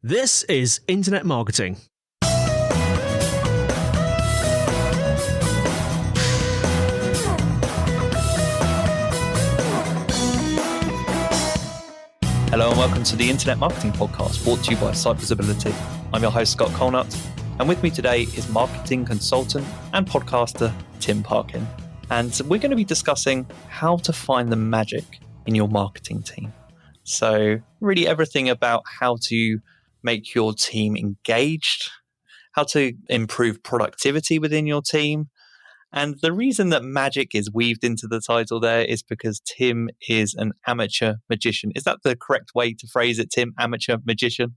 This is Internet Marketing. Hello and welcome to the Internet Marketing Podcast, brought to you by SiteVisibility. I'm your host, Scott Colenutt, and with me today is marketing consultant and podcaster Tim Parkin. And we're going to be discussing how to find the magic in your marketing team. So really everything about how to make your team engaged, how to improve productivity within your team. And the reason that magic is weaved into the title there is because Tim is an amateur magician. Is that the correct way to phrase it, Tim? Amateur magician?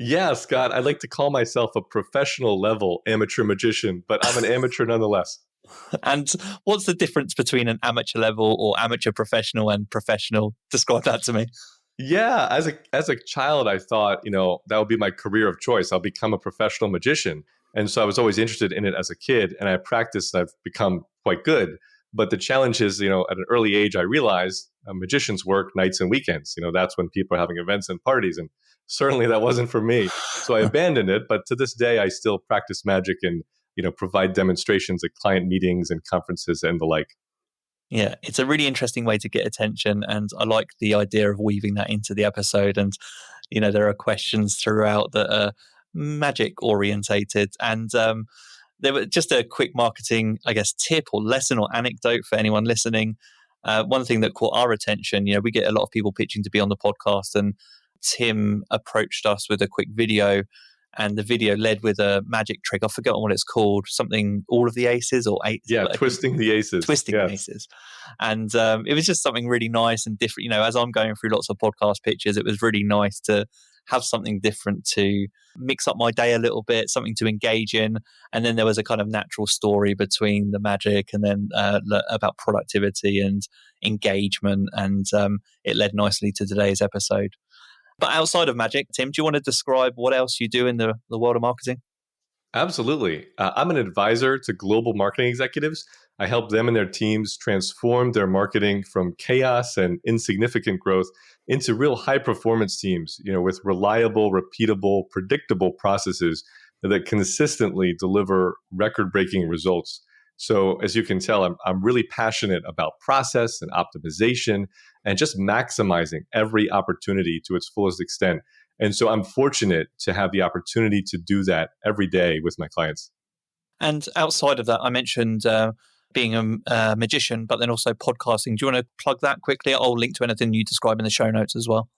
Yeah, Scott, I'd like to call myself a professional level amateur magician, but I'm an amateur nonetheless. And what's the difference between an amateur level or amateur professional and professional? Describe that to me. Yeah, as a child, I thought, that would be my career of choice. I'll become a professional magician. And so I was always interested in it as a kid, and I practiced, I've become quite good. But the challenge is, at an early age, I realized magicians work nights and weekends. That's when people are having events and parties. And certainly that wasn't for me. So I abandoned it. But to this day, I still practice magic and, provide demonstrations at client meetings and conferences and the like. Yeah, it's a really interesting way to get attention. And I like the idea of weaving that into the episode. And, there are questions throughout that are magic orientated. And there were just a quick marketing, tip or lesson or anecdote for anyone listening. One thing that caught our attention, we get a lot of people pitching to be on the podcast, and Tim approached us with a quick video, and the video led with a magic trick. I've forgotten what it's called. Something, all of the aces or eight. Yeah, twisting the aces. Twisting the aces. And it was just something really nice and different. As I'm going through lots of podcast pitches, it was really nice to have something different to mix up my day a little bit, something to engage in. And then there was a kind of natural story between the magic and then about productivity and engagement. And it led nicely to today's episode. But outside of magic, Tim, do you want to describe what else you do in the world of marketing? Absolutely. I'm an advisor to global marketing executives. I help them and their teams transform their marketing from chaos and insignificant growth into real high performance teams, with reliable, repeatable, predictable processes that consistently deliver record-breaking results. So as you can tell, I'm really passionate about process and optimization and just maximizing every opportunity to its fullest extent. And so I'm fortunate to have the opportunity to do that every day with my clients. And outside of that, I mentioned being a magician, but then also podcasting. Do you want to plug that quickly? I'll link to anything you describe in the show notes as well.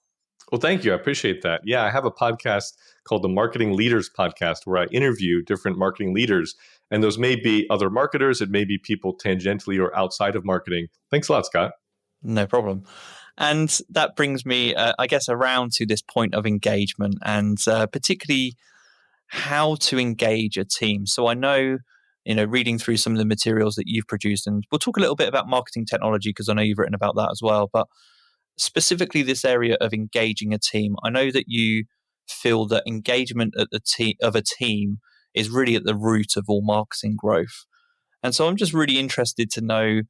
Well, thank you. I appreciate that. Yeah, I have a podcast called the Marketing Leaders Podcast where I interview different marketing leaders. And those may be other marketers. It may be people tangentially or outside of marketing. Thanks a lot, Scott. No problem. And that brings me, around to this point of engagement and particularly how to engage a team. So I know, reading through some of the materials that you've produced, and we'll talk a little bit about marketing technology because I know you've written about that as well, but specifically this area of engaging a team. I know that you feel that engagement at of a team is really at the root of all marketing growth. And so I'm just really interested to know,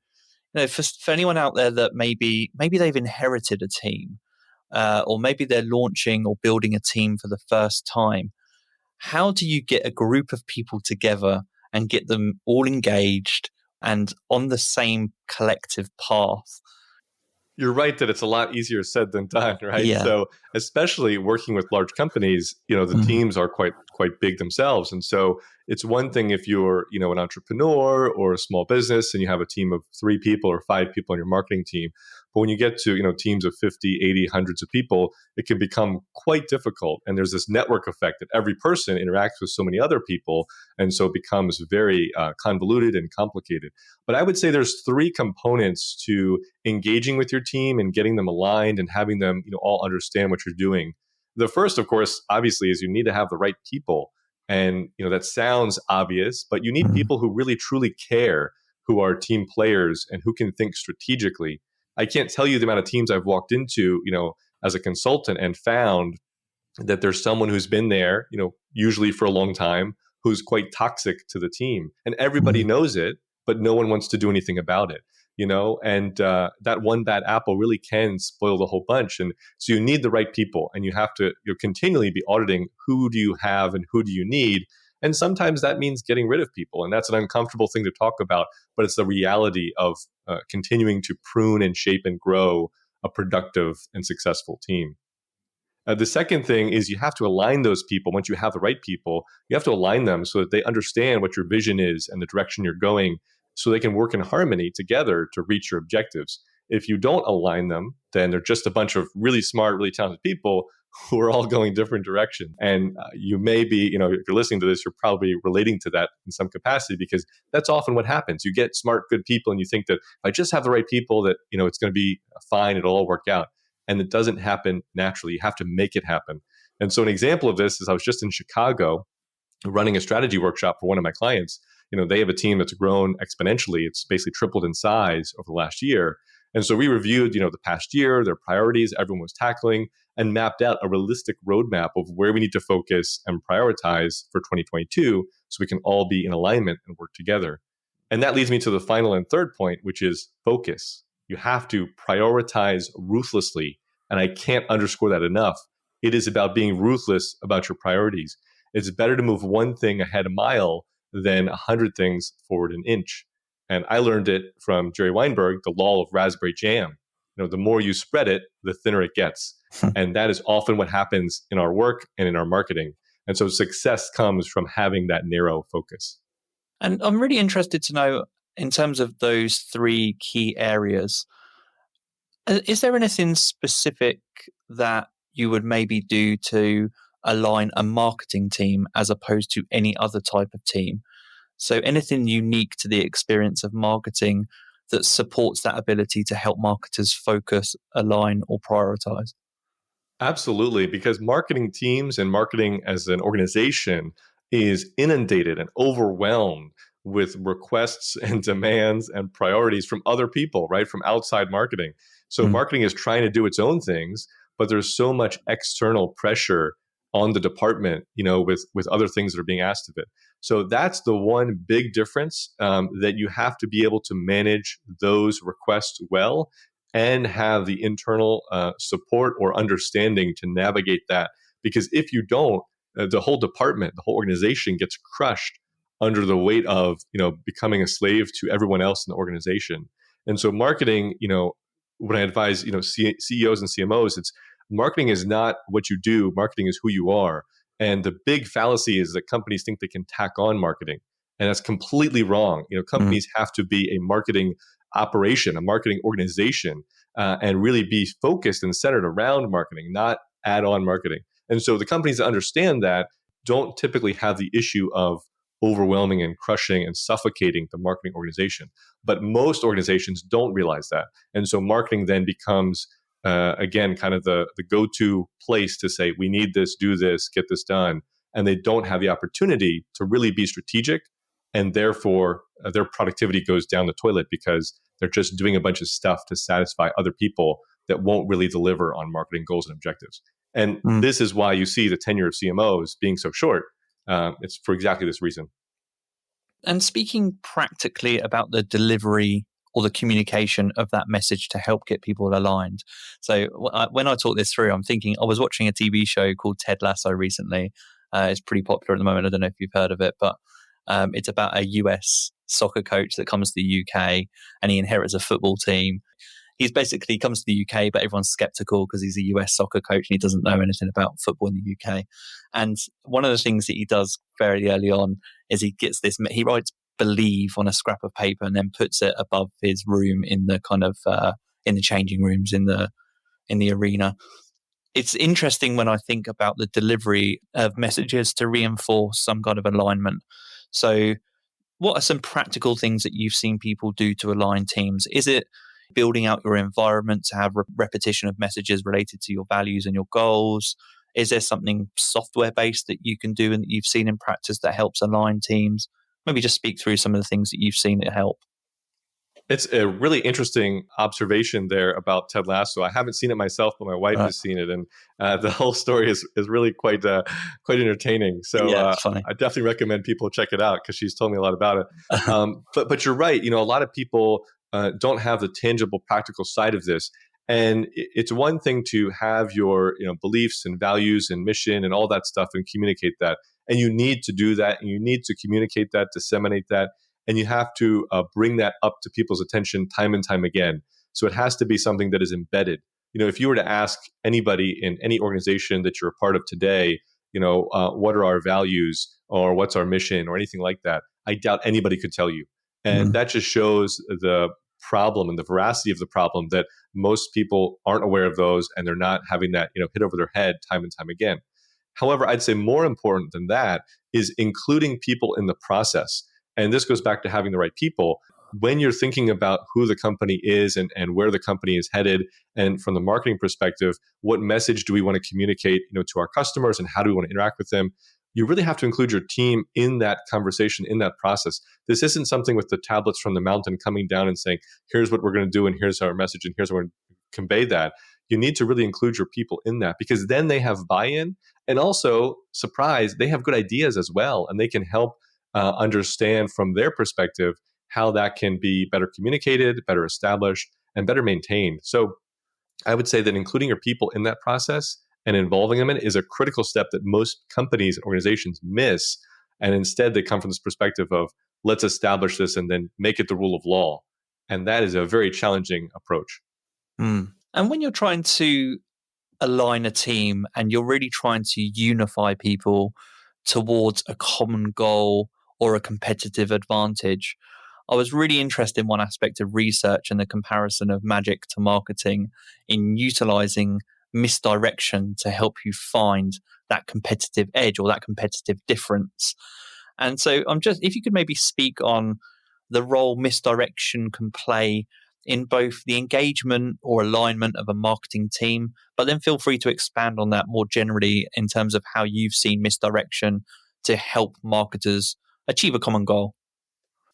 for anyone out there that maybe they've inherited a team, or maybe they're launching or building a team for the first time, how do you get a group of people together and get them all engaged and on the same collective path? You're right that it's a lot easier said than done, right? Yeah. So especially working with large companies, the teams are quite big themselves. And so it's one thing if you're, an entrepreneur or a small business and you have a team of 3 people or 5 people on your marketing team. But when you get to, teams of 50, 80, hundreds of people, it can become quite difficult. And there's this network effect that every person interacts with so many other people. And so it becomes very convoluted and complicated. But I would say there's 3 components to engaging with your team and getting them aligned and having them, all understand what you're doing. The first, of course, obviously, is you need to have the right people. And, that sounds obvious, but you need people who really, truly care, who are team players and who can think strategically. I can't tell you the amount of teams I've walked into, as a consultant and found that there's someone who's been there, usually for a long time, who's quite toxic to the team. And everybody knows it, but no one wants to do anything about it. and that one bad apple really can spoil the whole bunch. And so you need the right people, and you have to continually be auditing who do you have and who do you need. And sometimes that means getting rid of people, and that's an uncomfortable thing to talk about, but it's the reality of continuing to prune and shape and grow a productive and successful team. The second thing is you have to align those people. Once you have the right people, you have to align them so that they understand what your vision is and the direction you're going, so they can work in harmony together to reach your objectives. If you don't align them, then they're just a bunch of really smart, really talented people who are all going different directions. And you may be, if you're listening to this, you're probably relating to that in some capacity, because that's often what happens. You get smart, good people, and you think that if I just have the right people, that, it's going to be fine, it'll all work out. And it doesn't happen naturally. You have to make it happen. And so an example of this is I was just in Chicago running a strategy workshop for one of my clients. They have a team that's grown exponentially. It's basically tripled in size over the last year. And so we reviewed, the past year, their priorities, everyone was tackling, and mapped out a realistic roadmap of where we need to focus and prioritize for 2022 so we can all be in alignment and work together. And that leads me to the final and third point, which is focus. You have to prioritize ruthlessly. And I can't underscore that enough. It is about being ruthless about your priorities. It's better to move one thing ahead a mile than 100 things forward an inch. And I learned it from Jerry Weinberg, the law of raspberry jam. The more you spread it, the thinner it gets. And that is often what happens in our work and in our marketing. And so success comes from having that narrow focus. And I'm really interested to know, in terms of those three key areas, is there anything specific that you would maybe do to align a marketing team as opposed to any other type of team? So anything unique to the experience of marketing that supports that ability to help marketers focus, align, or prioritize? Absolutely, because marketing teams and marketing as an organization is inundated and overwhelmed with requests and demands and priorities from other people, right? From outside marketing. So marketing is trying to do its own things, but there's so much external pressure on the department, with other things that are being asked of it. So that's the one big difference, that you have to be able to manage those requests well and have the internal support or understanding to navigate that. Because if you don't, the whole department, the whole organization gets crushed under the weight of, becoming a slave to everyone else in the organization. And so marketing, when I advise, CEOs and CMOs, it's marketing is not what you do. Marketing is who you are. And the big fallacy is that companies think they can tack on marketing. And that's completely wrong. Companies have to be a marketing operation, a marketing organization, and really be focused and centered around marketing, not add on marketing. And so the companies that understand that don't typically have the issue of overwhelming and crushing and suffocating the marketing organization. But most organizations don't realize that. And so marketing then becomes, again, kind of the go-to place to say, we need this, do this, get this done. And they don't have the opportunity to really be strategic. And therefore, their productivity goes down the toilet because they're just doing a bunch of stuff to satisfy other people that won't really deliver on marketing goals and objectives. And this is why you see the tenure of CMOs being so short. It's for exactly this reason. And speaking practically about the delivery or the communication of that message to help get people aligned. So when I talk this through, I'm thinking, I was watching a TV show called Ted Lasso recently. It's pretty popular at the moment. I don't know if you've heard of it, but it's about a US soccer coach that comes to the UK and he inherits a football team. He's basically comes to the UK, but everyone's skeptical because he's a US soccer coach and he doesn't know anything about football in the UK. And one of the things that he does very early on is he writes "believe" on a scrap of paper and then puts it above his room in the kind of in the changing rooms in the arena. It's interesting when I think about the delivery of messages to reinforce some kind of alignment. So what are some practical things that you've seen people do to align teams? Is it building out your environment to have repetition of messages related to your values and your goals? Is there something software-based that you can do and that you've seen in practice that helps align teams? Maybe just speak through some of the things that you've seen that help. It's a really interesting observation there about Ted Lasso. I haven't seen it myself, but my wife has seen it, and the whole story is really quite entertaining. So yeah, funny. I definitely recommend people check it out because she's told me a lot about it. But you're right. A lot of people don't have the tangible, practical side of this. And it's one thing to have your beliefs and values and mission and all that stuff and communicate that. And you need to do that, and you need to communicate that, disseminate that, and you have to bring that up to people's attention time and time again. So it has to be something that is embedded. If you were to ask anybody in any organization that you're a part of today, what are our values or what's our mission or anything like that, I doubt anybody could tell you. And that just shows the problem and the veracity of the problem, that most people aren't aware of those, and they're not having that hit over their head time and time again. However, I'd say more important than that is including people in the process. And this goes back to having the right people. When you're thinking about who the company is and where the company is headed, and from the marketing perspective, what message do we want to communicate to our customers, and how do we want to interact with them, you really have to include your team in that conversation, in that process. This isn't something with the tablets from the mountain coming down and saying, here's what we're going to do, and here's our message, and here's how we're going to convey that. You need to really include your people in that, because then they have buy-in, and also, surprise, they have good ideas as well, and they can help understand from their perspective how that can be better communicated, better established, and better maintained. So I would say that including your people in that process and involving them in it is a critical step that most companies and organizations miss. And instead, they come from this perspective of, let's establish this and then make it the rule of law. And that is a very challenging approach. And when you're trying to align a team and you're really trying to unify people towards a common goal or a competitive advantage, I was really interested in one aspect of research and the comparison of magic to marketing in utilizing misdirection to help you find that competitive edge or that competitive difference. And so if you could maybe speak on the role misdirection can play in both the engagement or alignment of a marketing team, but then feel free to expand on that more generally in terms of how you've seen misdirection to help marketers achieve a common goal.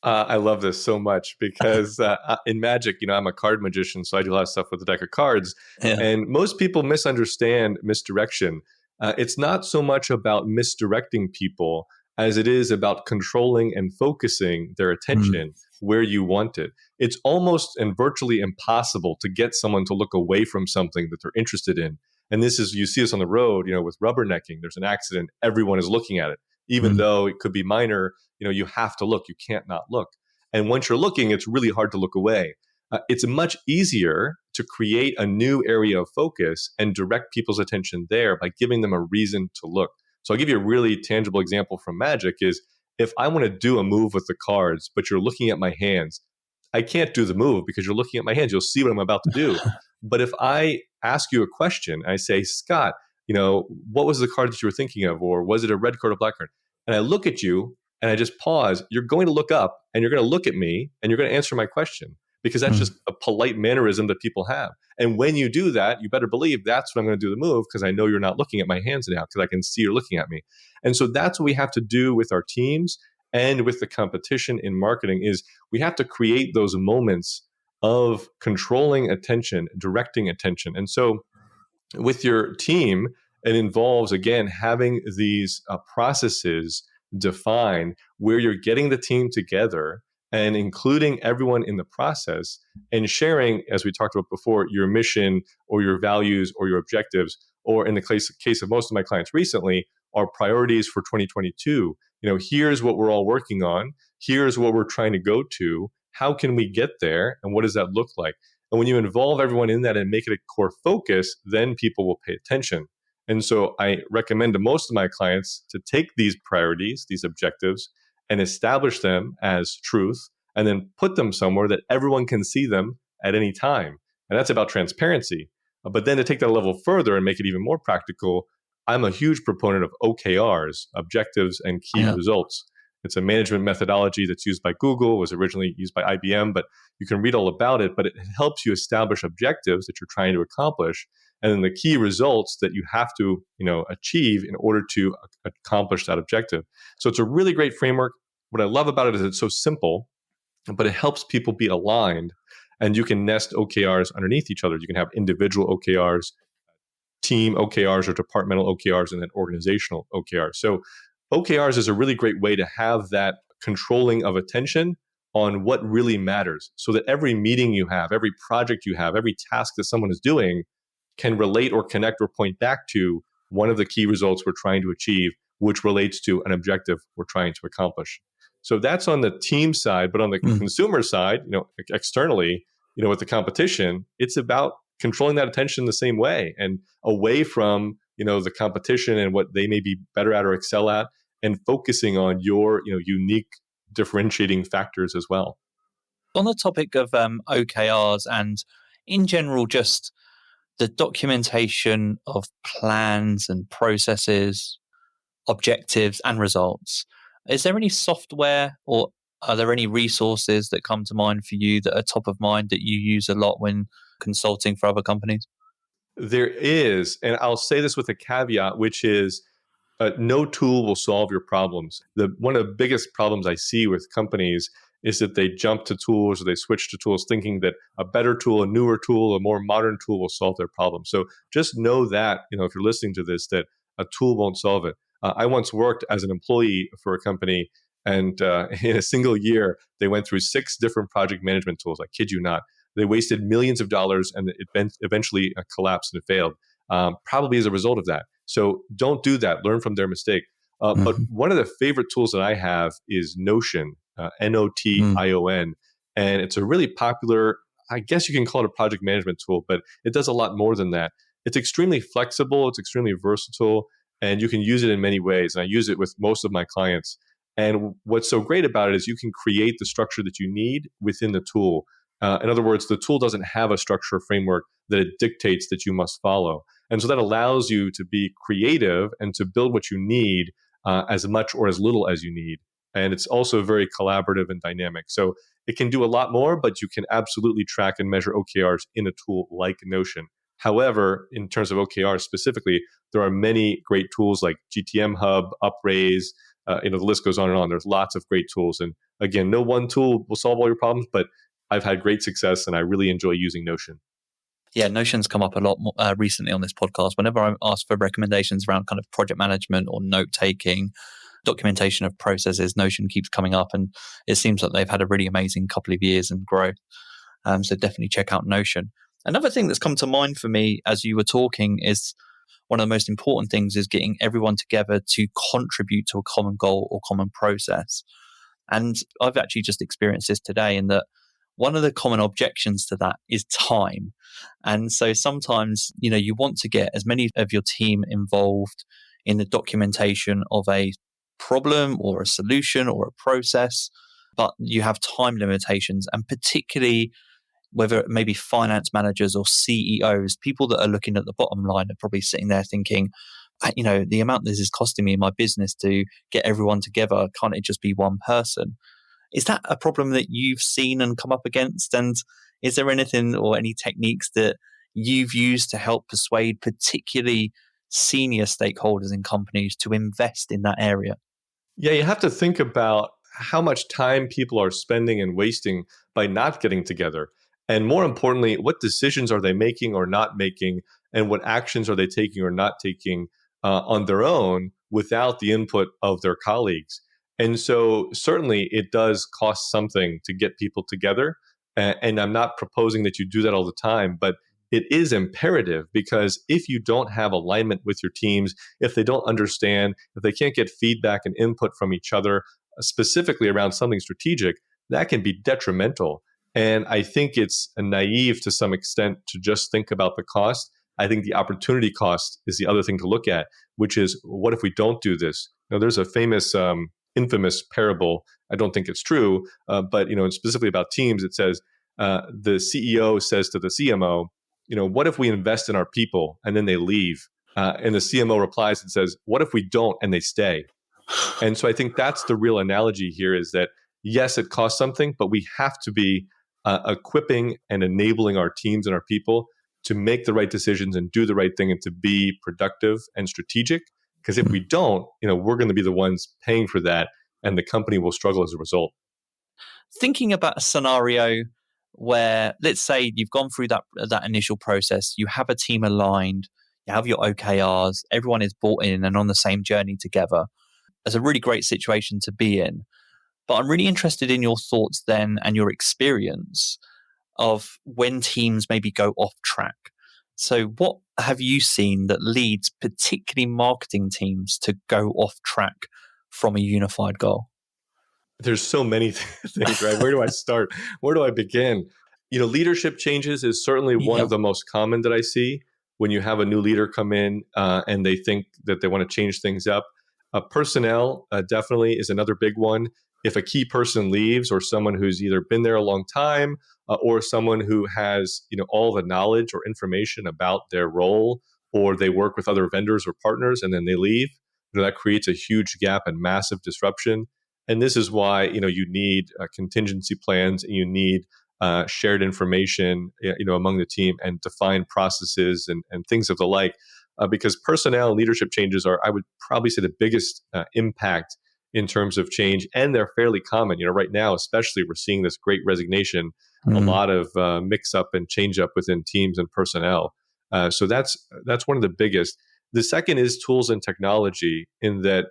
I love this so much because in magic, I'm a card magician, so I do a lot of stuff with a deck of cards. Yeah. And most people misunderstand misdirection. It's not so much about misdirecting people as it is about controlling and focusing their attention where you want it. It's almost and virtually impossible to get someone to look away from something that they're interested in. And this is, you see this on the road, with rubbernecking. There's an accident, everyone is looking at it. Even though it could be minor, you have to look. You can't not look. And once you're looking, it's really hard to look away. It's much easier to create a new area of focus and direct people's attention there by giving them a reason to look. So I'll give you a really tangible example from magic is, if I want to do a move with the cards, but you're looking at my hands, I can't do the move because you're looking at my hands. You'll see what I'm about to do. But if I ask you a question, I say, Scott, what was the card that you were thinking of? Or was it a red card or black card? And I look at you and I just pause. You're going to look up and you're going to look at me and you're going to answer my question, because that's just a polite mannerism that people have. And when you do that, you better believe that's when I'm going to do the move, because I know you're not looking at my hands now, because I can see you're looking at me. And so that's what we have to do with our teams and with the competition in marketing, is we have to create those moments of controlling attention, directing attention. And so with your team, it involves, again, having these processes defined where you're getting the team together and including everyone in the process and sharing, as we talked about before, your mission or your values or your objectives, or in the case of most of my clients recently, our priorities for 2022. Here's what we're all working on. Here's what we're trying to go to. How can we get there? And what does that look like? And when you involve everyone in that and make it a core focus, then people will pay attention. And so I recommend to most of my clients to take these priorities, these objectives, and establish them as truth, and then put them somewhere that everyone can see them at any time. And that's about transparency. But then to take that a level further and make it even more practical, I'm a huge proponent of OKRs, objectives and key results. It's a management methodology that's used by Google, was originally used by IBM, but you can read all about it. But it helps you establish objectives that you're trying to accomplish, and then the key results that you have to, achieve in order to accomplish that objective. So it's a really great framework. What I love about it is it's so simple, but it helps people be aligned, and you can nest OKRs underneath each other. You can have individual OKRs, team OKRs, or departmental OKRs, and then organizational OKRs. So OKRs is a really great way to have that controlling of attention on what really matters so that every meeting you have, every project you have, every task that someone is doing can relate or connect or point back to one of the key results we're trying to achieve, which relates to an objective we're trying to accomplish. So that's on the team side, but on the consumer side, externally, with the competition, it's about controlling that attention the same way and away from, the competition and what they may be better at or excel at, and focusing on your, unique differentiating factors as well. On the topic of OKRs and in general, just the documentation of plans and processes, objectives and results, is there any software or are there any resources that come to mind for you that are top of mind that you use a lot when consulting for other companies? There is, and I'll say this with a caveat, which is no tool will solve your problems. One of the biggest problems I see with companies is that they jump to tools or they switch to tools thinking that a better tool, a newer tool, a more modern tool will solve their problem. So just know that, if you're listening to this, that a tool won't solve it. I once worked as an employee for a company, and in a single year, they went through 6 different project management tools. I kid you not. They wasted millions of dollars, and it eventually collapsed and failed, probably as a result of that. So don't do that. Learn from their mistake. But one of the favorite tools that I have is Notion, Notion. And it's a really popular, I guess you can call it a project management tool, but it does a lot more than that. It's extremely flexible. It's extremely versatile, and you can use it in many ways. And I use it with most of my clients. And what's so great about it is you can create the structure that you need within the tool. In other words, the tool doesn't have a structure or framework that it dictates that you must follow. And so that allows you to be creative and to build what you need as much or as little as you need. And it's also very collaborative and dynamic. So it can do a lot more, but you can absolutely track and measure OKRs in a tool like Notion. However, in terms of OKRs specifically, there are many great tools like GTM Hub, Upraise, the list goes on and on. There's lots of great tools. And again, no one tool will solve all your problems, but I've had great success and I really enjoy using Notion. Yeah, Notion's come up a lot more, recently on this podcast. Whenever I ask for recommendations around kind of project management or note taking, documentation of processes, Notion keeps coming up, and it seems like they've had a really amazing couple of years and growth. So definitely check out Notion. Another thing that's come to mind for me as you were talking is one of the most important things is getting everyone together to contribute to a common goal or common process. And I've actually just experienced this today in that one of the common objections to that is time. And so sometimes, you want to get as many of your team involved in the documentation of a problem or a solution or a process, but you have time limitations, and particularly whether it may be finance managers or CEOs, people that are looking at the bottom line are probably sitting there thinking, the amount this is costing me in my business to get everyone together, can't it just be one person? Is that a problem that you've seen and come up against? And is there anything or any techniques that you've used to help persuade particularly senior stakeholders in companies to invest in that area? Yeah, you have to think about how much time people are spending and wasting by not getting together. And more importantly, what decisions are they making or not making, and what actions are they taking or not taking on their own without the input of their colleagues. And so certainly it does cost something to get people together. And I'm not proposing that you do that all the time, but it is imperative, because if you don't have alignment with your teams, if they don't understand, if they can't get feedback and input from each other, specifically around something strategic, that can be detrimental. And I think it's naive to some extent to just think about the cost. I think the opportunity cost is the other thing to look at, which is, what if we don't do this? Now, there's a famous, infamous parable. I don't think it's true, but specifically about teams, it says the CEO says to the CMO, what if we invest in our people and then they leave? And the CMO replies and says, what if we don't and they stay? And so I think that's the real analogy here, is that yes, it costs something, but we have to be equipping and enabling our teams and our people to make the right decisions and do the right thing and to be productive and strategic. Because if we don't, we're going to be the ones paying for that, and the company will struggle as a result. Thinking about a scenario where, let's say you've gone through that initial process, you have a team aligned, you have your OKRs, everyone is bought in and on the same journey together. It's a really great situation to be in. But I'm really interested in your thoughts then and your experience of when teams maybe go off track. So what have you seen that leads particularly marketing teams to go off track from a unified goal? There's so many things, right? Where do I start? Where do I begin? Leadership changes is certainly one Yeah. of the most common that I see when you have a new leader come in and they think that they want to change things up. Personnel definitely is another big one. If a key person leaves, or someone who's either been there a long time, or someone who has all the knowledge or information about their role, or they work with other vendors or partners and then they leave, that creates a huge gap and massive disruption. And this is why you need contingency plans, and you need shared information among the team, and defined processes and things of the like. Because personnel and leadership changes are, I would probably say, the biggest impact in terms of change, and they're fairly common. Right now, especially, we're seeing this great resignation, a lot of mix up and change up within teams and personnel. So that's one of the biggest. The second is tools and technology, in that,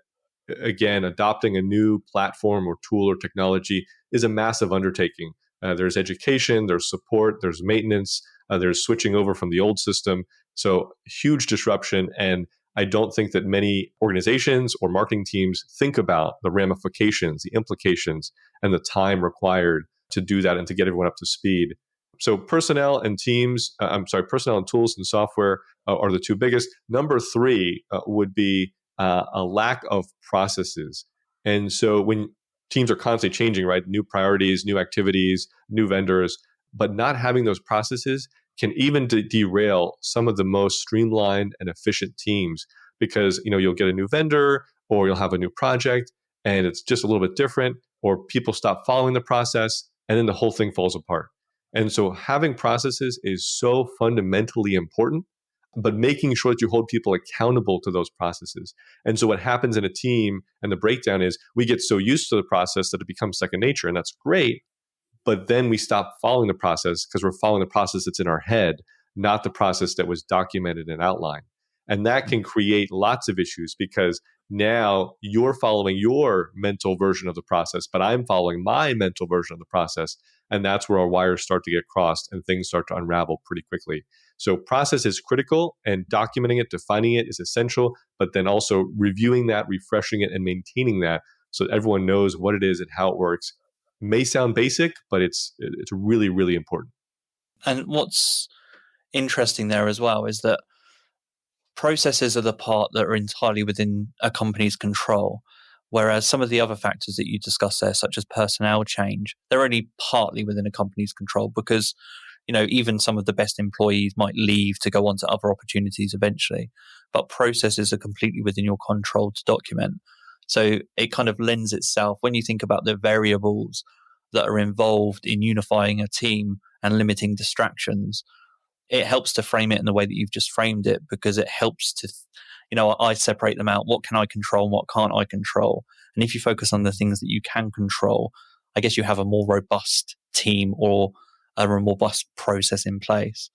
again, adopting a new platform or tool or technology is a massive undertaking. There's education, there's support, there's maintenance, there's switching over from the old system. So huge disruption. And I don't think that many organizations or marketing teams think about the ramifications, the implications, and the time required to do that and to get everyone up to speed. So personnel and tools and software are the two biggest. Number three would be a lack of processes. And so when teams are constantly changing, right? New priorities, new activities, new vendors, but not having those processes can even derail some of the most streamlined and efficient teams, because you'll get a new vendor, or you'll have a new project and it's just a little bit different, or people stop following the process and then the whole thing falls apart. And so having processes is so fundamentally important, but making sure that you hold people accountable to those processes. And so what happens in a team, and the breakdown is, we get so used to the process that it becomes second nature, and that's great. But then we stop following the process because we're following the process that's in our head, not the process that was documented and outlined. And that can create lots of issues, because now you're following your mental version of the process, but I'm following my mental version of the process. And that's where our wires start to get crossed and things start to unravel pretty quickly. So process is critical, and documenting it, defining it is essential, but then also reviewing that, refreshing it, and maintaining that so that everyone knows what it is and how it works. May sound basic, but it's really, really important. And what's interesting there as well is that processes are the part that are entirely within a company's control, whereas some of the other factors that you discussed there, such as personnel change, they're only partly within a company's control, because even some of the best employees might leave to go on to other opportunities eventually, but processes are completely within your control to document. So it kind of lends itself, when you think about the variables that are involved in unifying a team and limiting distractions, it helps to frame it in the way that you've just framed it, because it helps to, I separate them out. What can I control and what can't I control? And if you focus on the things that you can control, I guess you have a more robust team, or a more robust process in place.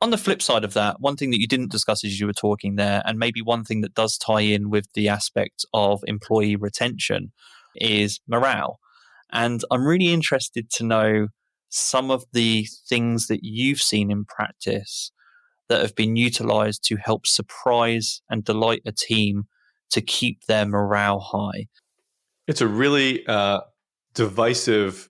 On the flip side of that, one thing that you didn't discuss as you were talking there, and maybe one thing that does tie in with the aspect of employee retention, is morale. And I'm really interested to know some of the things that you've seen in practice that have been utilized to help surprise and delight a team to keep their morale high. It's a really divisive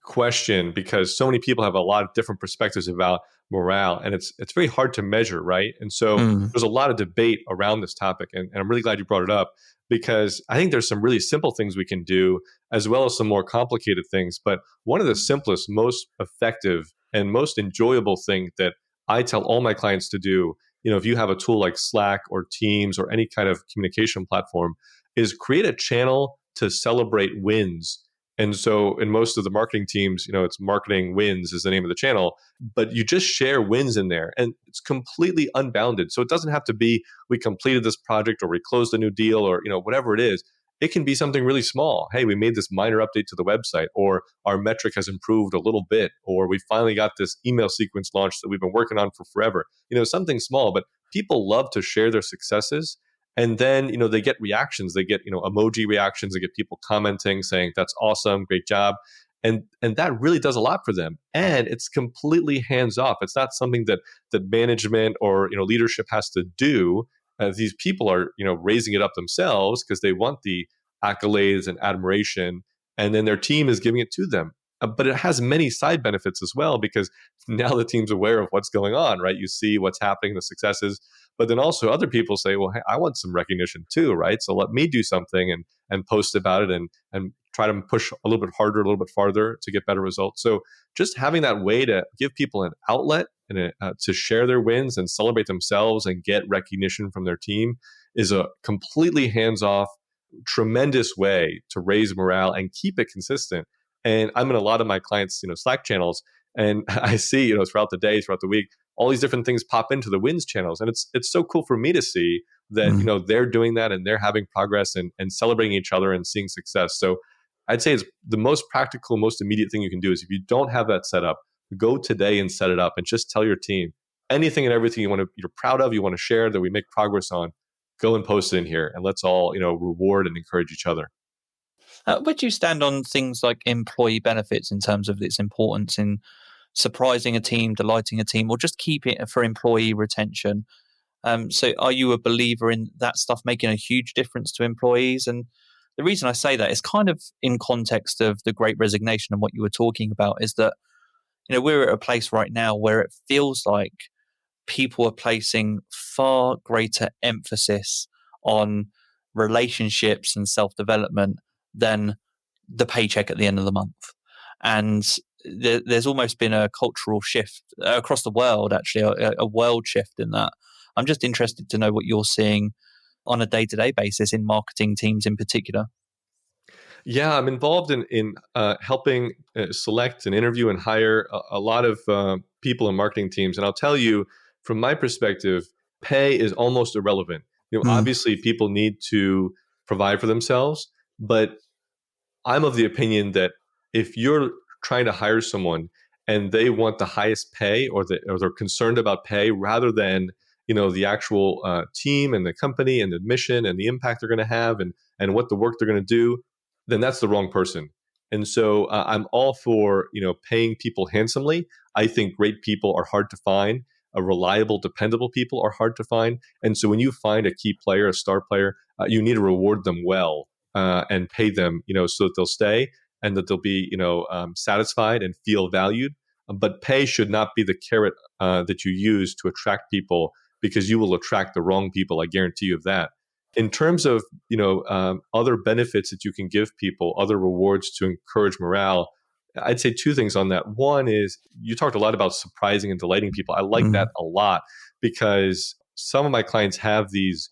question, because so many people have a lot of different perspectives about morale, and it's very hard to measure, right? And so there's a lot of debate around this topic, and I'm really glad you brought it up, because I think there's some really simple things we can do, as well as some more complicated things. But one of the simplest, most effective, and most enjoyable thing that I tell all my clients to do, if you have a tool like Slack or Teams or any kind of communication platform, is create a channel to celebrate wins. And so in most of the marketing teams, it's marketing wins is the name of the channel, but you just share wins in there, and it's completely unbounded. So it doesn't have to be, we completed this project, or we closed a new deal, or, whatever it is. It can be something really small. Hey, we made this minor update to the website, or our metric has improved a little bit, or we finally got this email sequence launched that we've been working on for forever. Something small, but people love to share their successes. And then, they get reactions. They get, emoji reactions. They get people commenting saying, that's awesome, great job. And that really does a lot for them. And it's completely hands off. It's not something that management or, leadership has to do. These people are, raising it up themselves because they want the accolades and admiration. And then their team is giving it to them. But it has many side benefits as well, because now the team's aware of what's going on, right? You see what's happening, the successes, but then also other people say, well, hey, I want some recognition too, right? So let me do something and post about it and try to push a little bit harder, a little bit farther to get better results. So just having that way to give people an outlet and to share their wins and celebrate themselves and get recognition from their team is a completely hands-off, tremendous way to raise morale and keep it consistent. And I'm in a lot of my clients, Slack channels, and I see, throughout the day, throughout the week, all these different things pop into the wins channels. And it's so cool for me to see that, they're doing that and they're having progress and celebrating each other and seeing success. So I'd say it's the most practical, most immediate thing you can do is if you don't have that set up, go today and set it up and just tell your team anything and everything you're proud of, you want to share that we make progress on, go and post it in here and let's all, reward and encourage each other. Where do you stand on things like employee benefits in terms of its importance in surprising a team, delighting a team, or just keep it for employee retention? So are you a believer in that stuff making a huge difference to employees? And the reason I say that is kind of in context of the Great Resignation and what you were talking about is that, we're at a place right now where it feels like people are placing far greater emphasis on relationships and self-development than the paycheck at the end of the month. And there's almost been a cultural shift across the world, actually, a world shift in that. I'm just interested to know what you're seeing on a day-to-day basis in marketing teams in particular. Yeah, I'm involved in helping select and interview and hire a lot of people in marketing teams. And I'll tell you, from my perspective, pay is almost irrelevant. Obviously, people need to provide for themselves, but I'm of the opinion that if you're trying to hire someone and they want the highest pay or they're concerned about pay rather than the actual team and the company and the mission and the impact they're going to have and what the work they're going to do, then that's the wrong person. And so I'm all for paying people handsomely. I think great people are hard to find. Reliable, dependable people are hard to find. And so when you find a key player, a star player, you need to reward them well and pay them, so that they'll stay and that they'll be, satisfied and feel valued. But pay should not be the carrot that you use to attract people, because you will attract the wrong people. I guarantee you of that. In terms of, other benefits that you can give people, other rewards to encourage morale, I'd say two things on that. One is you talked a lot about surprising and delighting people. I like that a lot, because some of my clients have these,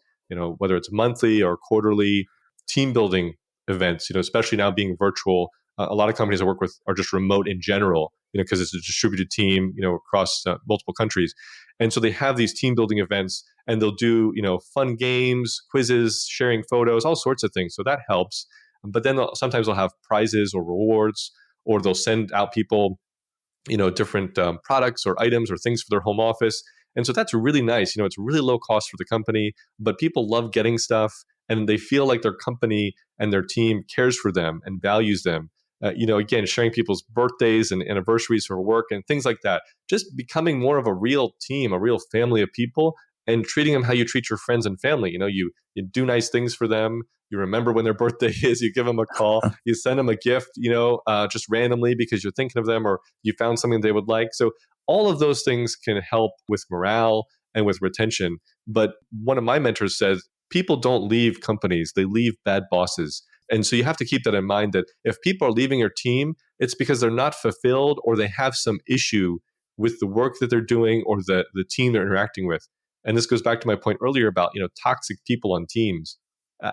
whether it's monthly or quarterly team building events, especially now being virtual. A lot of companies I work with are just remote in general, because it's a distributed team, across multiple countries. And so they have these team building events and they'll do, fun games, quizzes, sharing photos, all sorts of things. So that helps. But then sometimes they'll have prizes or rewards, or they'll send out people, different products or items or things for their home office. And so that's really nice. It's really low cost for the company, but people love getting stuff and they feel like their company and their team cares for them and values them. Again, sharing people's birthdays and anniversaries for work and things like that. Just becoming more of a real team, a real family of people, and treating them how you treat your friends and family. You do nice things for them. You remember when their birthday is. You give them a call. You send them a gift, just randomly because you're thinking of them or you found something they would like. So all of those things can help with morale and with retention. But one of my mentors says, people don't leave companies, they leave bad bosses. And so you have to keep that in mind, that if people are leaving your team, it's because they're not fulfilled or they have some issue with the work that they're doing or the team they're interacting with. And this goes back to my point earlier about, toxic people on teams.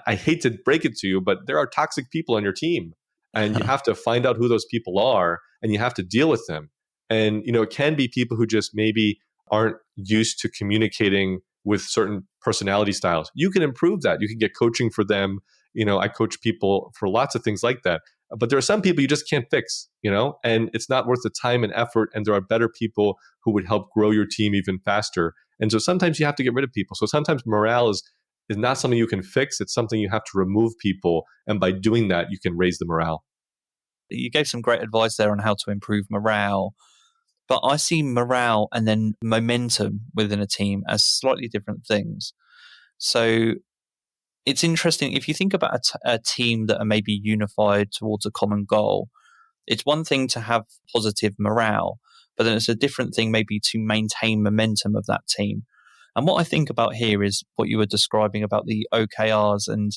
I hate to break it to you, but there are toxic people on your team, and you have to find out who those people are and you have to deal with them. And, it can be people who just maybe aren't used to communicating with certain personality styles. You can improve that. You can get coaching for them. I coach people for lots of things like that. But there are some people you just can't fix, and it's not worth the time and effort. And there are better people who would help grow your team even faster. And so sometimes you have to get rid of people. So sometimes morale is not something you can fix. It's something you have to remove people. And by doing that, you can raise the morale. You gave some great advice there on how to improve morale. But I see morale and then momentum within a team as slightly different things. So it's interesting. If you think about a team that are maybe unified towards a common goal, it's one thing to have positive morale, but then it's a different thing maybe to maintain momentum of that team. And what I think about here is what you were describing about the OKRs and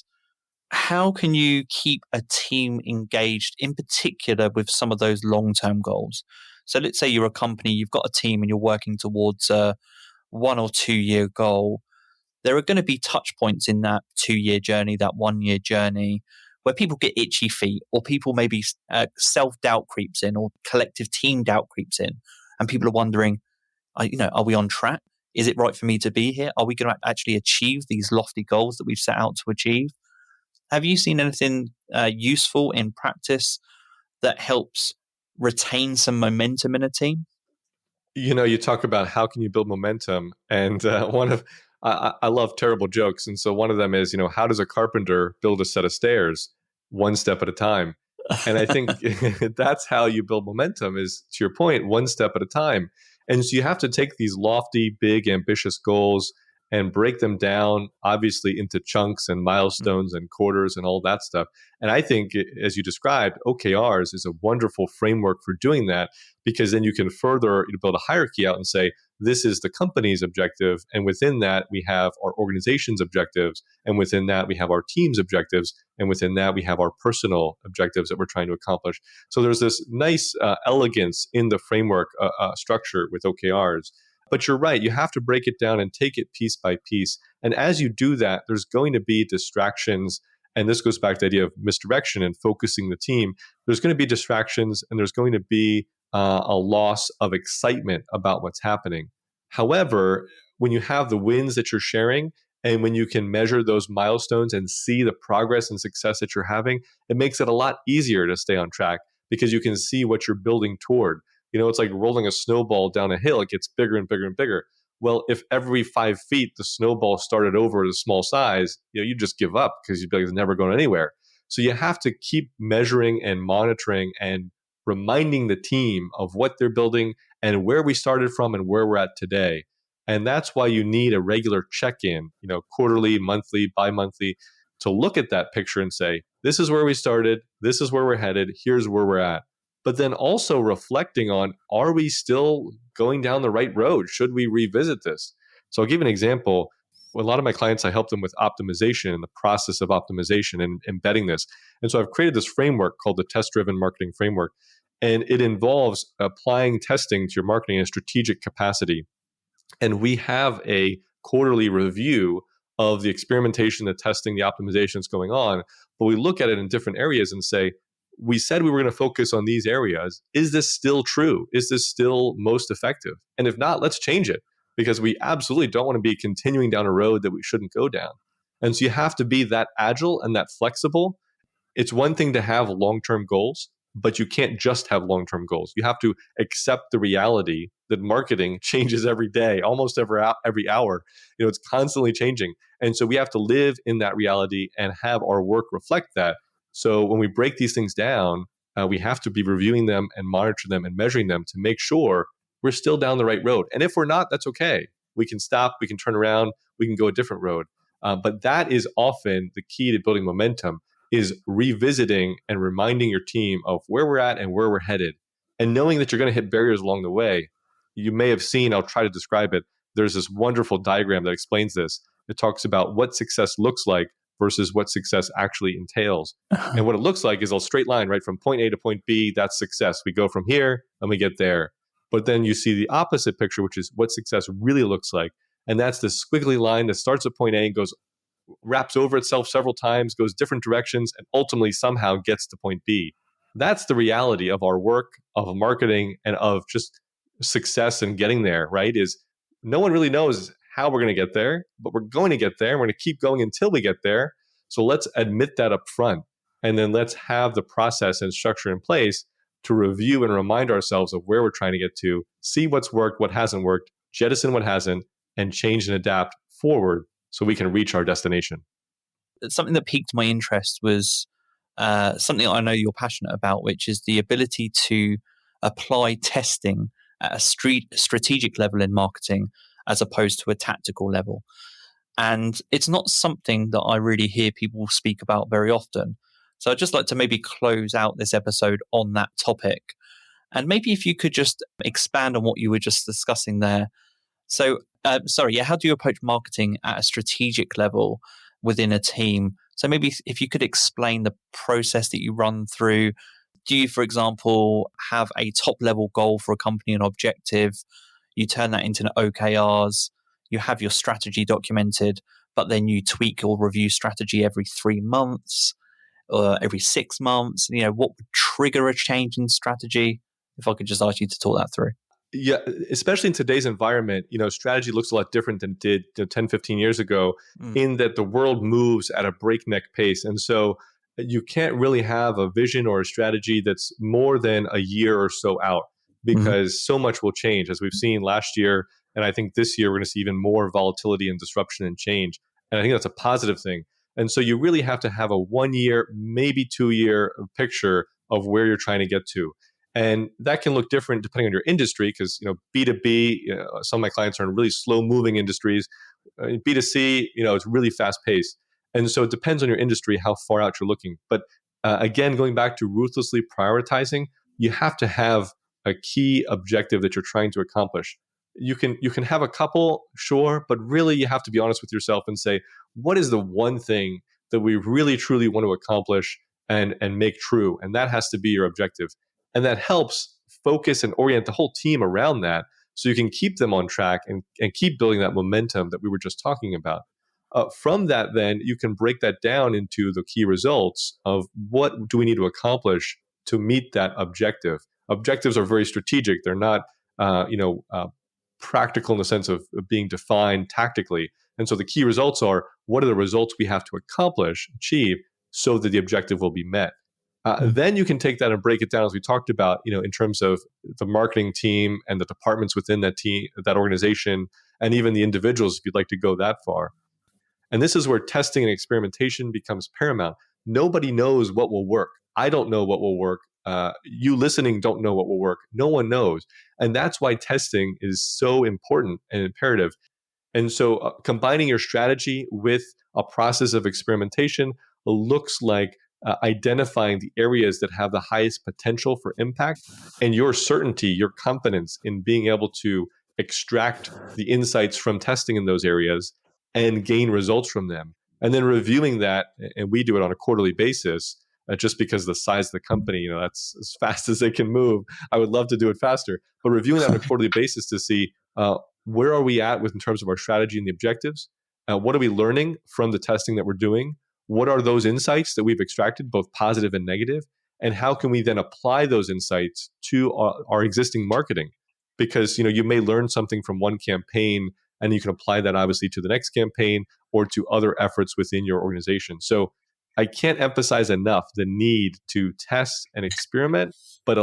how can you keep a team engaged, in particular with some of those long-term goals? So let's say you're a company, you've got a team and you're working towards a 1 or 2 year goal. There are going to be touch points in that 2 year journey, that 1 year journey, where people get itchy feet or people maybe self-doubt creeps in or collective team doubt creeps in. And people are wondering, are we on track? Is it right for me to be here? Are we going to actually achieve these lofty goals that we've set out to achieve? Have you seen anything useful in practice that helps retain some momentum in a team? You talk about how can you build momentum, and I love terrible jokes, and so one of them is, how does a carpenter build a set of stairs? One step at a time. And I think that's how you build momentum, is, to your point, one step at a time. And so you have to take these lofty, big, ambitious goals and break them down, obviously, into chunks and milestones and quarters and all that stuff. And I think, as you described, OKRs is a wonderful framework for doing that, because then you can further build a hierarchy out and say, this is the company's objective. And within that, we have our organization's objectives. And within that, we have our team's objectives. And within that, we have our personal objectives that we're trying to accomplish. So there's this nice elegance in the framework structure with OKRs. But you're right, you have to break it down and take it piece by piece. And as you do that, there's going to be distractions. And this goes back to the idea of misdirection and focusing the team. There's going to be distractions, and there's going to be a loss of excitement about what's happening. However, when you have the wins that you're sharing, and when you can measure those milestones and see the progress and success that you're having, it makes it a lot easier to stay on track, because you can see what you're building toward. It's like rolling a snowball down a hill. It gets bigger and bigger and bigger. Well, if every 5 feet the snowball started over at a small size, you just give up, because you'd be like, it's never going anywhere. So you have to keep measuring and monitoring and reminding the team of what they're building and where we started from and where we're at today. And that's why you need a regular check-in, quarterly, monthly, bi-monthly, to look at that picture and say, this is where we started, this is where we're headed, here's where we're at. But then also reflecting on, are we still going down the right road? Should we revisit this? So I'll give an example. A lot of my clients, I help them with optimization and the process of optimization and embedding this. And so I've created this framework called the test-driven marketing framework. And it involves applying testing to your marketing in a strategic capacity. And we have a quarterly review of the experimentation, the testing, the optimization that's going on. But we look at it in different areas and say, we said we were going to focus on these areas. Is this still true? Is this still most effective? And if not, let's change it, because we absolutely don't want to be continuing down a road that we shouldn't go down. And so you have to be that agile and that flexible. It's one thing to have long-term goals, but you can't just have long-term goals. You have to accept the reality that marketing changes every day, almost every hour. It's constantly changing. And so we have to live in that reality and have our work reflect that. So when we break these things down, we have to be reviewing them and monitor them and measuring them to make sure we're still down the right road. And if we're not, that's okay. We can stop, we can turn around, we can go a different road. But that is often the key to building momentum, is revisiting and reminding your team of where we're at and where we're headed. And knowing that you're going to hit barriers along the way. You may have seen, I'll try to describe it. There's this wonderful diagram that explains this. It talks about what success looks like versus what success actually entails. And what it looks like is a straight line, right? From point A to point B, that's success. We go from here and we get there. But then you see the opposite picture, which is what success really looks like. And that's the squiggly line that starts at point A and wraps over itself several times, goes different directions, and ultimately somehow gets to point B. That's the reality of our work, of marketing, and of just success and getting there, right? Is no one really knows how we're going to get there, but we're going to get there. And we're going to keep going until we get there. So let's admit that up front. And then let's have the process and structure in place to review and remind ourselves of where we're trying to get to, see what's worked, what hasn't worked, jettison what hasn't, and change and adapt forward so we can reach our destination. Something that piqued my interest was something I know you're passionate about, which is the ability to apply testing at a strategic level in marketing as opposed to a tactical level. And it's not something that I really hear people speak about very often. So I'd just like to maybe close out this episode on that topic. And maybe if you could just expand on what you were just discussing there. So, how do you approach marketing at a strategic level within a team? So maybe if you could explain the process that you run through. Do you, for example, have a top level goal for a company, an objective? You turn that into OKRs. You have your strategy documented, but then you tweak or review strategy every 3 months or every 6 months. What would trigger a change in strategy? If I could just ask you to talk that through. Yeah, especially in today's environment, strategy looks a lot different than it did 10, 15 years ago, in that the world moves at a breakneck pace. And so you can't really have a vision or a strategy that's more than a year or so out, because so much will change, as we've seen last year. And I think this year we're going to see even more volatility and disruption and change. And I think that's a positive thing. And so you really have to have a 1 year, maybe 2 year picture of where you're trying to get to. And that can look different depending on your industry, because B2B, some of my clients are in really slow moving industries. B2C, it's really fast paced. And so it depends on your industry, how far out you're looking. But again, going back to ruthlessly prioritizing, you have to have a key objective that you're trying to accomplish. You can have a couple, sure, but really you have to be honest with yourself and say, what is the one thing that we really truly want to accomplish and make true? And that has to be your objective. And that helps focus and orient the whole team around that, so you can keep them on track and keep building that momentum that we were just talking about. From that, then, you can break that down into the key results of what do we need to accomplish to meet that objective. Objectives are very strategic. They're not practical in the sense of being defined tactically. And so the key results are, what are the results we have to achieve so that the objective will be met. Then you can take that and break it down, as we talked about, in terms of the marketing team and the departments within that team, that organization, and even the individuals, if you'd like to go that far. And this is where testing and experimentation becomes paramount. Nobody knows what will work. I don't know what will work. You listening don't know what will work. No one knows. And that's why testing is so important and imperative. And so combining your strategy with a process of experimentation looks like identifying the areas that have the highest potential for impact, and your certainty, your confidence in being able to extract the insights from testing in those areas and gain results from them. And then reviewing that, and we do it on a quarterly basis, just because the size of the company, that's as fast as they can move. I would love to do it faster, but reviewing that on a quarterly basis to see where are we at in terms of our strategy and the objectives? What are we learning from the testing that we're doing? What are those insights that we've extracted, both positive and negative? And how can we then apply those insights to our existing marketing? Because you may learn something from one campaign, and you can apply that obviously to the next campaign or to other efforts within your organization. So I can't emphasize enough the need to test and experiment, but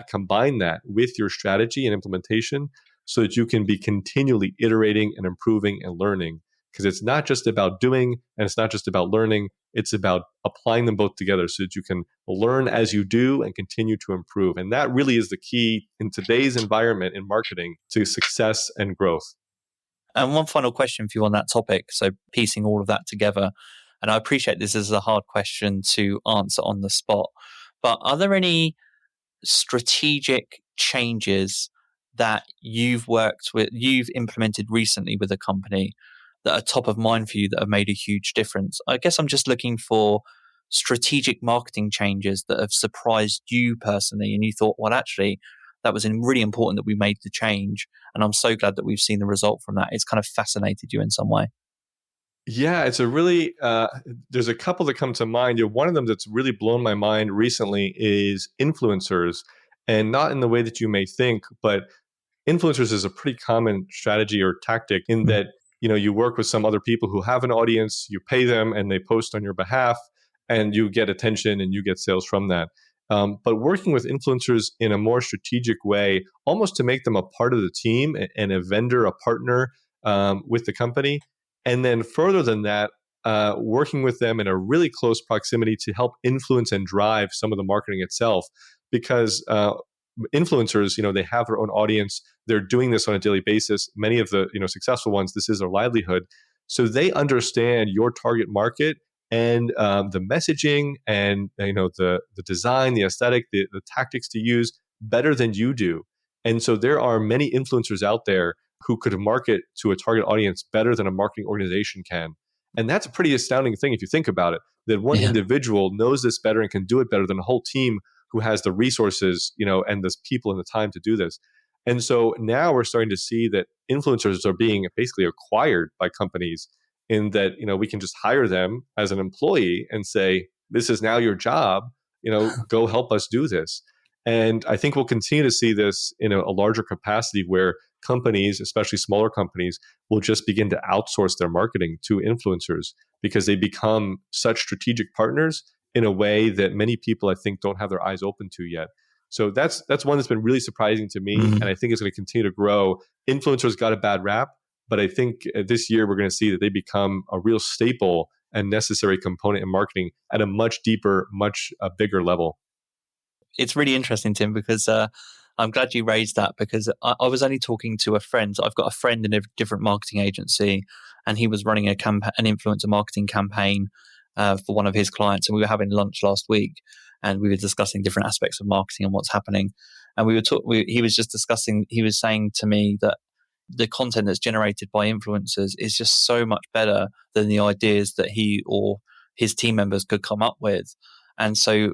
combine that with your strategy and implementation, so that you can be continually iterating and improving and learning. Because it's not just about doing, and it's not just about learning, it's about applying them both together so that you can learn as you do and continue to improve. And that really is the key in today's environment in marketing to success and growth. And one final question for you on that topic. So piecing all of that together, and I appreciate this is a hard question to answer on the spot, but are there any strategic changes that you've implemented recently with a company that are top of mind for you that have made a huge difference? I guess I'm just looking for strategic marketing changes that have surprised you personally, and you thought, well, actually, that was really important that we made the change, and I'm so glad that we've seen the result from that. It's kind of fascinated you in some way. Yeah, it's a really, there's a couple that come to mind. One of them that's really blown my mind recently is influencers, and not in the way that you may think, but influencers is a pretty common strategy or tactic in that, you work with some other people who have an audience, you pay them and they post on your behalf, and you get attention and you get sales from that. But working with influencers in a more strategic way, almost to make them a part of the team and a vendor, a partner with the company, And then further than that, working with them in a really close proximity to help influence and drive some of the marketing itself. Because influencers, they have their own audience. They're doing this on a daily basis. Many of the successful ones, this is their livelihood. So they understand your target market and the messaging and the design, the aesthetic, the tactics to use better than you do. And so there are many influencers out there who could market to a target audience better than a marketing organization can. And that's a pretty astounding thing if you think about it, that one individual knows this better and can do it better than a whole team who has the resources, and the people and the time to do this. And so now we're starting to see that influencers are being basically acquired by companies in that, we can just hire them as an employee and say, this is now your job, go help us do this. And I think we'll continue to see this in a larger capacity where companies, especially smaller companies, will just begin to outsource their marketing to influencers because they become such strategic partners in a way that many people, I think, don't have their eyes open to yet. So that's one that's been really surprising to me, and I think it's going to continue to grow. Influencers got a bad rap, but I think this year we're going to see that they become a real staple and necessary component in marketing at a much deeper, much bigger level. It's really interesting, Tim, because I'm glad you raised that, because I was only talking to a friend. I've got a friend in a different marketing agency, and he was running an influencer marketing campaign for one of his clients. And we were having lunch last week, and we were discussing different aspects of marketing and what's happening. And he was saying to me that the content that's generated by influencers is just so much better than the ideas that he or his team members could come up with. And so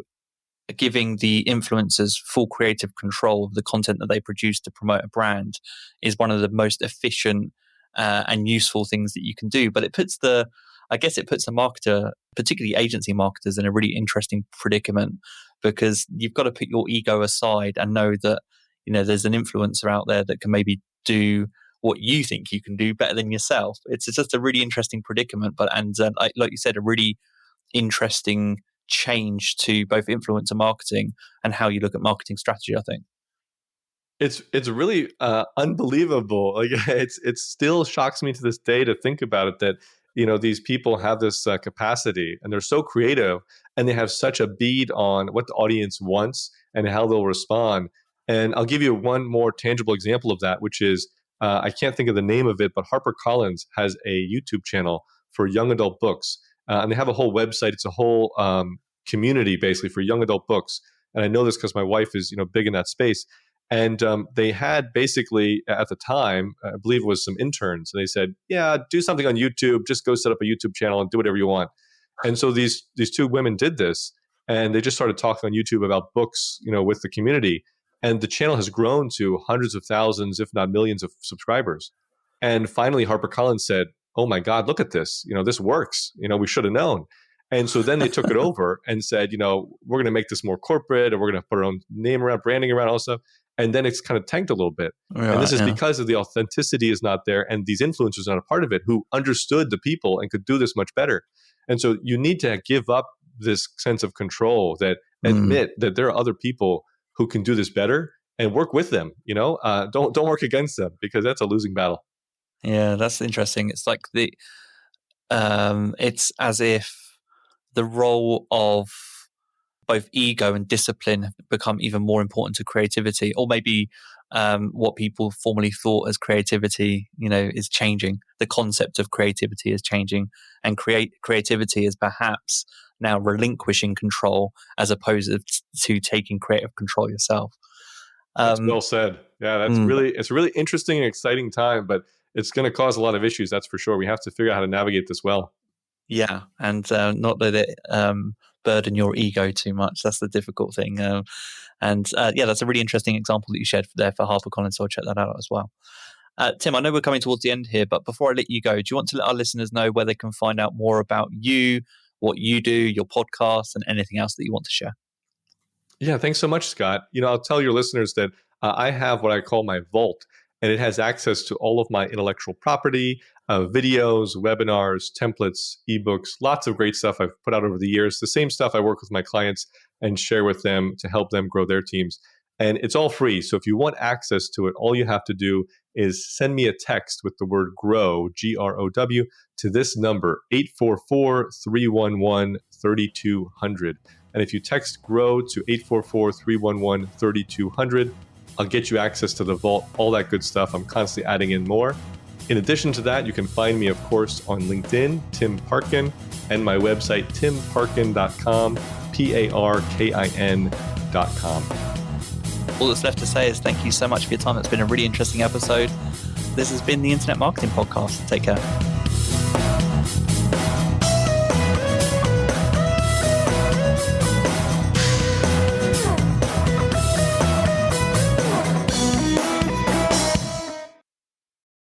giving the influencers full creative control of the content that they produce to promote a brand is one of the most efficient and useful things that you can do. But it puts the marketer, particularly agency marketers, in a really interesting predicament, because you've got to put your ego aside and know that, there's an influencer out there that can maybe do what you think you can do better than yourself. It's just a really interesting predicament, like you said, a really interesting change to both influencer marketing and how you look at marketing strategy, I think. It's really unbelievable. Like it still shocks me to this day to think about it, that these people have this capacity and they're so creative and they have such a bead on what the audience wants and how they'll respond. And I'll give you one more tangible example of that, which is I can't think of the name of it, but HarperCollins has a YouTube channel for young adult books. And they have a whole website. It's a whole community basically for young adult books. And I know this because my wife is big in that space. And they had basically at the time, I believe it was some interns, and they said, yeah, do something on YouTube. Just go set up a YouTube channel and do whatever you want. And so these two women did this, and they just started talking on YouTube about books, with the community. And the channel has grown to hundreds of thousands, if not millions of subscribers. And finally, HarperCollins said, oh my God, look at this. This works. We should have known. And so then they took it over and said, we're going to make this more corporate, and we're going to put our own name around, branding around, all stuff. And then it's kind of tanked a little bit. Right, and this is because of the authenticity is not there, and these influencers are not a part of it who understood the people and could do this much better. And so you need to give up this sense of control, that admit that there are other people who can do this better and work with them. Don't work against them, because that's a losing battle. Yeah, that's interesting. It's like it's as if the role of both ego and discipline have become even more important to creativity, or maybe what people formerly thought as creativity, is changing. The concept of creativity is changing, and creativity is perhaps now relinquishing control as opposed to taking creative control yourself. That's well said. Yeah, it's a really interesting and exciting time, but it's going to cause a lot of issues. That's for sure. We have to figure out how to navigate this well. Yeah, and not let it burden your ego too much. That's the difficult thing. That's a really interesting example that you shared there for HarperCollins, so I'll check that out as well. Tim, I know we're coming towards the end here, but before I let you go, do you want to let our listeners know where they can find out more about you, what you do, your podcast, and anything else that you want to share? Yeah, thanks so much, Scott. I'll tell your listeners that I have what I call my vault, and it has access to all of my intellectual property, videos, webinars, templates, ebooks, lots of great stuff I've put out over the years. The same stuff I work with my clients and share with them to help them grow their teams. And it's all free. So if you want access to it, all you have to do is send me a text with the word GROW, GROW, to this number, 844-311-3200. And if you text GROW to 844-311-3200, I'll get you access to the vault, all that good stuff. I'm constantly adding in more. In addition to that, you can find me, of course, on LinkedIn, Tim Parkin, and my website, timparkin.com, PARKIN.com. All that's left to say is thank you so much for your time. It's been a really interesting episode. This has been the Internet Marketing Podcast. Take care.